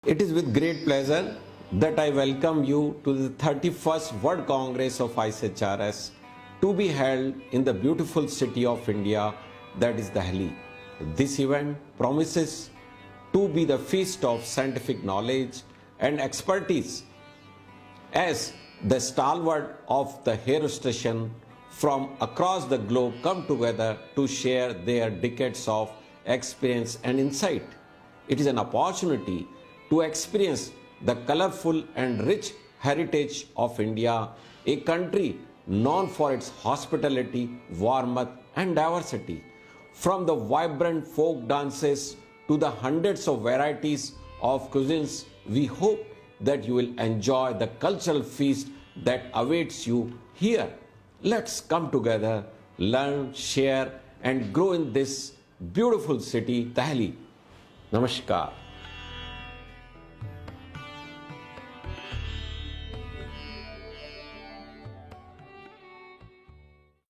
It is with great pleasure that I welcome you to the 31st World Congress of ISHRS to be held in the beautiful city of India, that is Delhi. This event promises to be the feast of scientific knowledge and expertise as the stalwart of the hair station from across the globe come together to share their decades of experience and insight. It is an opportunity to experience the colorful and rich heritage of India, a country known for its hospitality, warmth and diversity. From the vibrant folk dances to the hundreds of varieties of cuisines, we hope that you will enjoy the cultural feast that awaits you here. Let's come together, learn, share and grow in this beautiful city, Delhi. Namaskar.